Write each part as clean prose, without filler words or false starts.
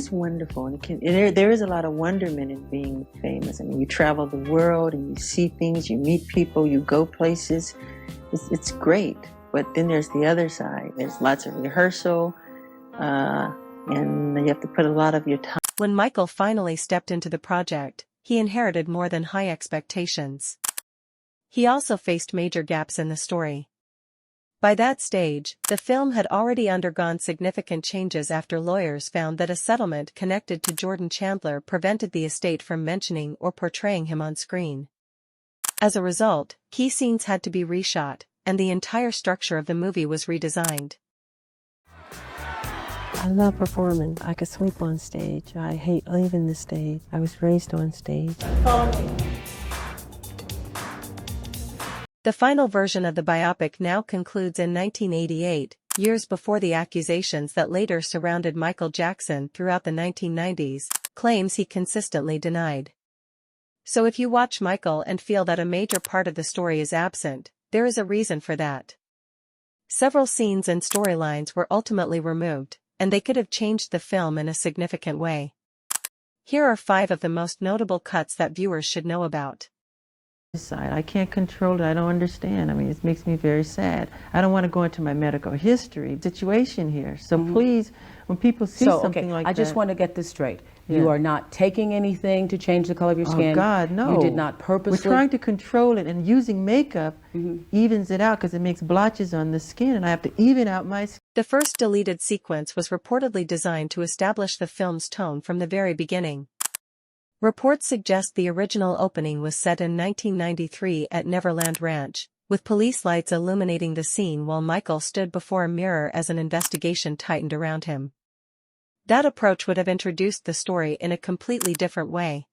is wonderful, and there is a lot of wonderment in being famous. I mean, you travel the world and you see things, you meet people, you go places. It's great, but then there's the other side. There's lots of rehearsal, and you have to put a lot of your time. When Michael finally stepped into the project, he inherited more than high expectations. He also faced major gaps in the story. By that stage, the film had already undergone significant changes after lawyers found that a settlement connected to Jordan Chandler prevented the estate from mentioning or portraying him on screen. As a result, key scenes had to be reshot, and the entire structure of the movie was redesigned. I love performing. I could sleep on stage. I hate leaving the stage. I was raised on stage. Follow me. The final version of the biopic now concludes in 1988, years before the accusations that later surrounded Michael Jackson throughout the 1990s, claims he consistently denied. So if you watch Michael and feel that a major part of the story is absent, there is a reason for that. Several scenes and storylines were ultimately removed, and they could have changed the film in a significant way. Here are 5 of the most notable cuts that viewers should know about. I can't control it. I don't understand. I mean, it makes me very sad. I don't want to go into my medical history situation here. So please, when people see something like that. I just want to get this straight. You are not taking anything to change the color of your skin. Oh, God, no. You did not purposely. We're trying to control it, and using makeup evens it out because it makes blotches on the skin, and I have to even out my skin. The first deleted sequence was reportedly designed to establish the film's tone from the very beginning. Reports suggest the original opening was set in 1993 at Neverland Ranch, with police lights illuminating the scene while Michael stood before a mirror as an investigation tightened around him. That approach would have introduced the story in a completely different way.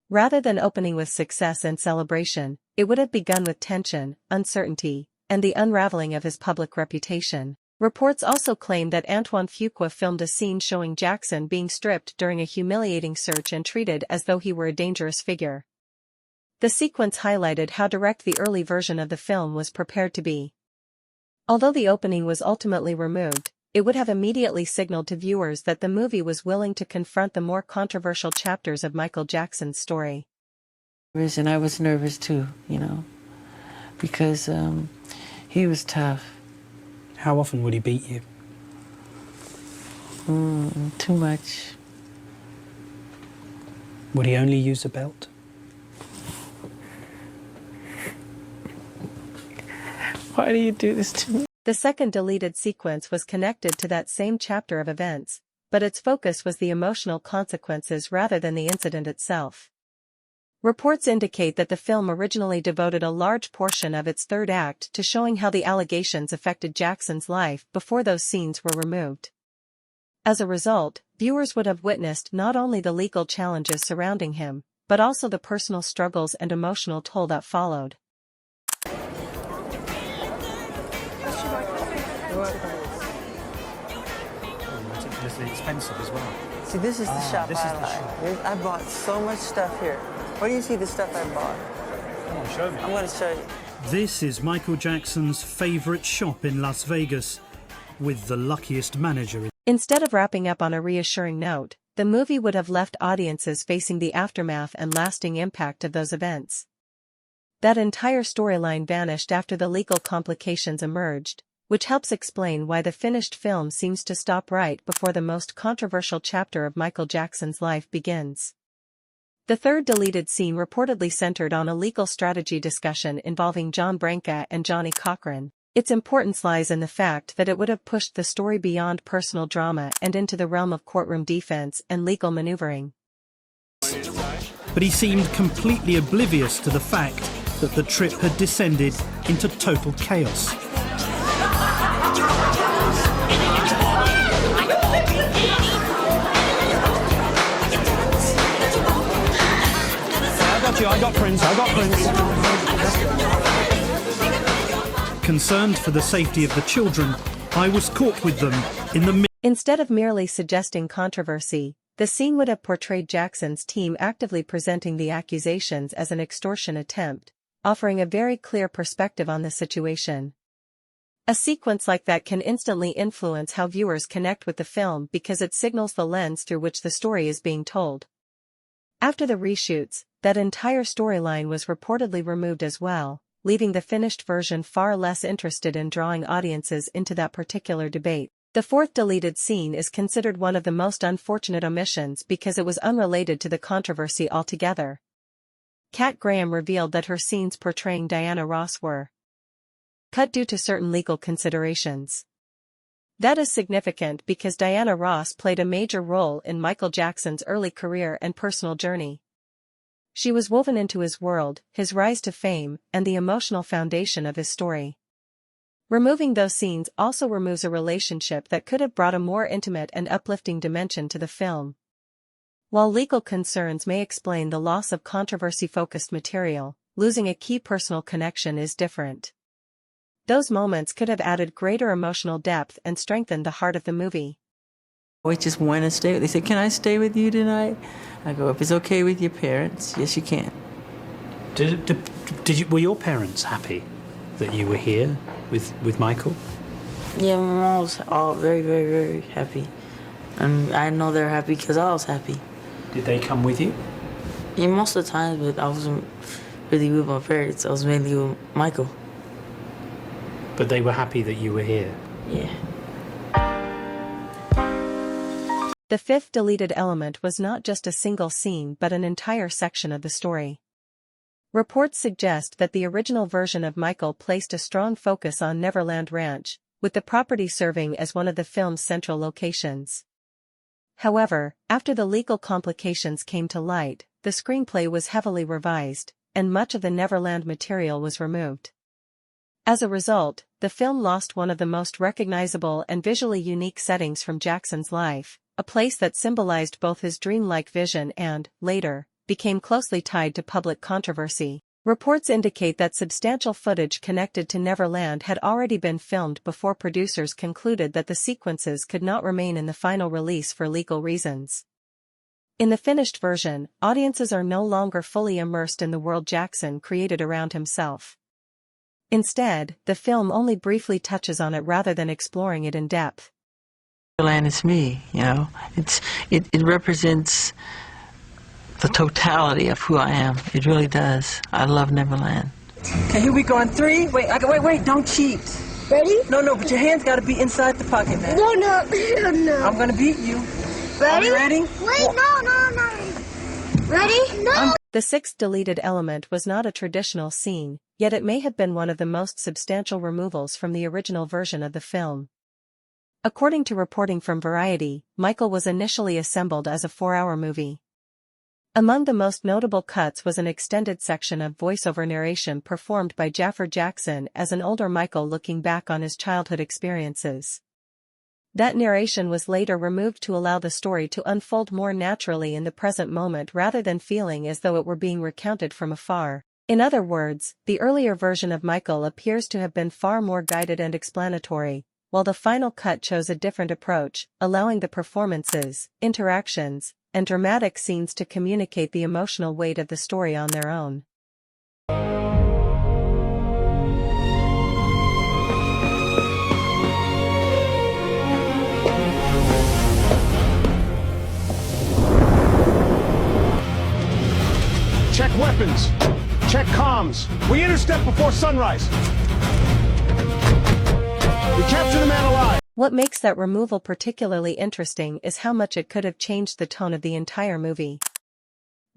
Rather than opening with success and celebration, it would have begun with tension, uncertainty, and the unraveling of his public reputation. Reports also claim that Antoine Fuqua filmed a scene showing Jackson being stripped during a humiliating search and treated as though he were a dangerous figure. The sequence highlighted how direct the early version of the film was prepared to be. Although the opening was ultimately removed, it would have immediately signaled to viewers that the movie was willing to confront the more controversial chapters of Michael Jackson's story. And I was nervous too, because he was tough. How often would he beat you? Too much. Would he only use a belt? Why do you do this to me? The second deleted sequence was connected to that same chapter of events, but its focus was the emotional consequences rather than the incident itself. Reports indicate that the film originally devoted a large portion of its third act to showing how the allegations affected Jackson's life before those scenes were removed. As a result, viewers would have witnessed not only the legal challenges surrounding him, but also the personal struggles and emotional toll that followed. Ridiculously expensive as well. See, this is the shop I like. I bought so much stuff here. Where do you see the stuff I bought? Come on, show me. I'm going to show you. This is Michael Jackson's favourite shop in Las Vegas, with the luckiest manager. Instead of wrapping up on a reassuring note, the movie would have left audiences facing the aftermath and lasting impact of those events. That entire storyline vanished after the legal complications emerged, which helps explain why the finished film seems to stop right before the most controversial chapter of Michael Jackson's life begins. The third deleted scene reportedly centered on a legal strategy discussion involving John Branca and Johnny Cochran. Its importance lies in the fact that it would have pushed the story beyond personal drama and into the realm of courtroom defense and legal maneuvering. But he seemed completely oblivious to the fact that the trip had descended into total chaos. I got Prince. Concerned for the safety of the children, I was caught with them in the Instead of merely suggesting controversy, the scene would have portrayed Jackson's team actively presenting the accusations as an extortion attempt, offering a very clear perspective on the situation. A sequence like that can instantly influence how viewers connect with the film because it signals the lens through which the story is being told. After the reshoots, that entire storyline was reportedly removed as well, leaving the finished version far less interested in drawing audiences into that particular debate. The fourth deleted scene is considered one of the most unfortunate omissions because it was unrelated to the controversy altogether. Kat Graham revealed that her scenes portraying Diana Ross were cut due to certain legal considerations. That is significant because Diana Ross played a major role in Michael Jackson's early career and personal journey. She was woven into his world, his rise to fame, and the emotional foundation of his story. Removing those scenes also removes a relationship that could have brought a more intimate and uplifting dimension to the film. While legal concerns may explain the loss of controversy-focused material, losing a key personal connection is different. Those moments could have added greater emotional depth and strengthened the heart of the movie. We just want to stay. They said, "Can I stay with you tonight?" I go, "If it's okay with your parents, yes, you can." Were your parents happy that you were here with Michael? Yeah, my mom was all very, very, very happy. And I know they're happy because I was happy. Did they come with you? Yeah, most of the time, but I wasn't really with my parents. I was mainly with Michael. But they were happy that you were here? Yeah. The fifth deleted element was not just a single scene but an entire section of the story. Reports suggest that the original version of Michael placed a strong focus on Neverland Ranch, with the property serving as one of the film's central locations. However, after the legal complications came to light, the screenplay was heavily revised, and much of the Neverland material was removed. As a result, the film lost one of the most recognizable and visually unique settings from Jackson's life, a place that symbolized both his dreamlike vision and, later, became closely tied to public controversy. Reports indicate that substantial footage connected to Neverland had already been filmed before producers concluded that the sequences could not remain in the final release for legal reasons. In the finished version, audiences are no longer fully immersed in the world Jackson created around himself. Instead, the film only briefly touches on it rather than exploring it in depth. Neverland is me, you know. It represents the totality of who I am. It really does. I love Neverland. Okay, here we go on 3. Wait, don't cheat. Ready? No, but your hands got to be inside the pocket, man. No. I'm going to beat you. Ready? Are you ready? Wait, no. Ready? No. The sixth deleted element was not a traditional scene, yet it may have been one of the most substantial removals from the original version of the film. According to reporting from Variety, Michael was initially assembled as a 4-hour movie. Among the most notable cuts was an extended section of voiceover narration performed by Jaffer Jackson as an older Michael looking back on his childhood experiences. That narration was later removed to allow the story to unfold more naturally in the present moment rather than feeling as though it were being recounted from afar. In other words, the earlier version of Michael appears to have been far more guided and explanatory, while the final cut chose a different approach, allowing the performances, interactions, and dramatic scenes to communicate the emotional weight of the story on their own. Check weapons. Check comms. We intercept before sunrise. We capture the man alive. What makes that removal particularly interesting is how much it could have changed the tone of the entire movie.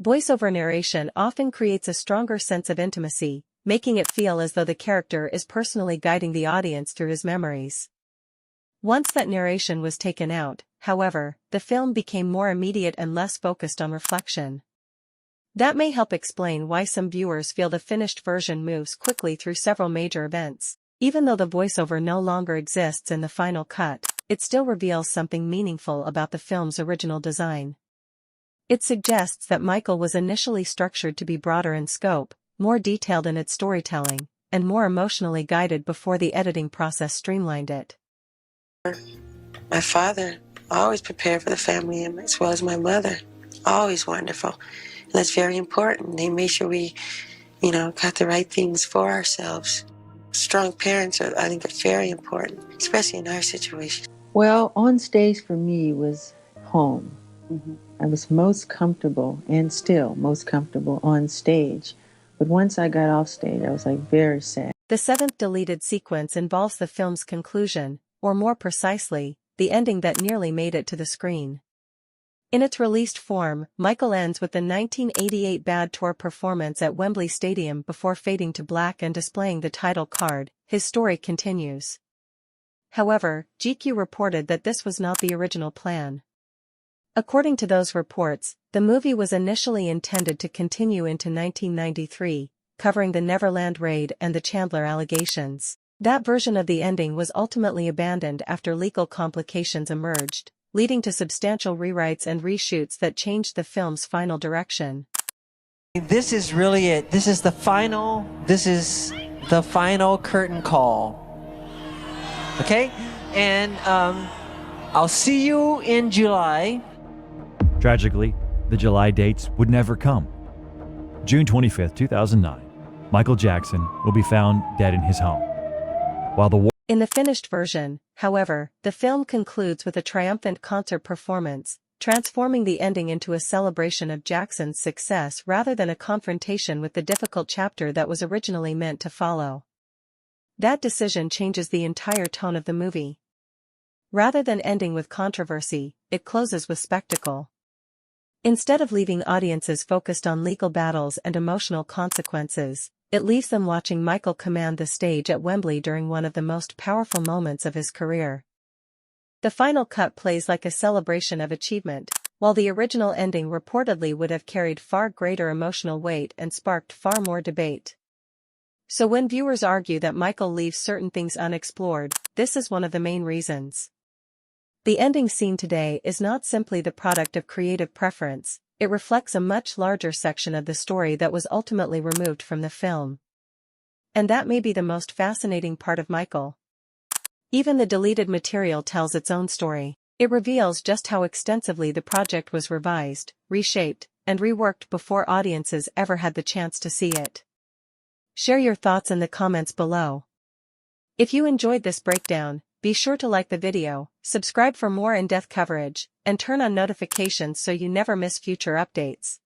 Voiceover narration often creates a stronger sense of intimacy, making it feel as though the character is personally guiding the audience through his memories. Once that narration was taken out, however, the film became more immediate and less focused on reflection. That may help explain why some viewers feel the finished version moves quickly through several major events. Even though the voiceover no longer exists in the final cut, it still reveals something meaningful about the film's original design. It suggests that Michael was initially structured to be broader in scope, more detailed in its storytelling, and more emotionally guided before the editing process streamlined it. My father always prepared for the family, as well as my mother. Always wonderful. And that's very important. They made sure we, got the right things for ourselves. Strong parents, I think, are very important, especially in our situation. Well, on stage for me was home. Mm-hmm. I was most comfortable, and still most comfortable, on stage. But once I got off stage, I was like very sad. The seventh deleted sequence involves the film's conclusion, or more precisely, the ending that nearly made it to the screen. In its released form, Michael ends with the 1988 Bad Tour performance at Wembley Stadium before fading to black and displaying the title card. His story continues. However, GQ reported that this was not the original plan. According to those reports, the movie was initially intended to continue into 1993, covering the Neverland raid and the Chandler allegations. That version of the ending was ultimately abandoned after legal complications emerged, leading to substantial rewrites and reshoots that changed the film's final direction. This is really it. This is the final curtain call. Okay? And I'll see you in July. Tragically, the July dates would never come. June 25th, 2009, Michael Jackson will be found dead in his home. While the In the finished version, however, the film concludes with a triumphant concert performance, transforming the ending into a celebration of Jackson's success rather than a confrontation with the difficult chapter that was originally meant to follow. That decision changes the entire tone of the movie. Rather than ending with controversy, it closes with spectacle. Instead of leaving audiences focused on legal battles and emotional consequences, it leaves them watching Michael command the stage at Wembley during one of the most powerful moments of his career. The final cut plays like a celebration of achievement, while the original ending reportedly would have carried far greater emotional weight and sparked far more debate. So when viewers argue that Michael leaves certain things unexplored, this is one of the main reasons. The ending seen today is not simply the product of creative preference, it reflects a much larger section of the story that was ultimately removed from the film. And that may be the most fascinating part of Michael. Even the deleted material tells its own story. It reveals just how extensively the project was revised, reshaped, and reworked before audiences ever had the chance to see it. Share your thoughts in the comments below. If you enjoyed this breakdown, be sure to like the video, subscribe for more in-depth coverage, and turn on notifications so you never miss future updates.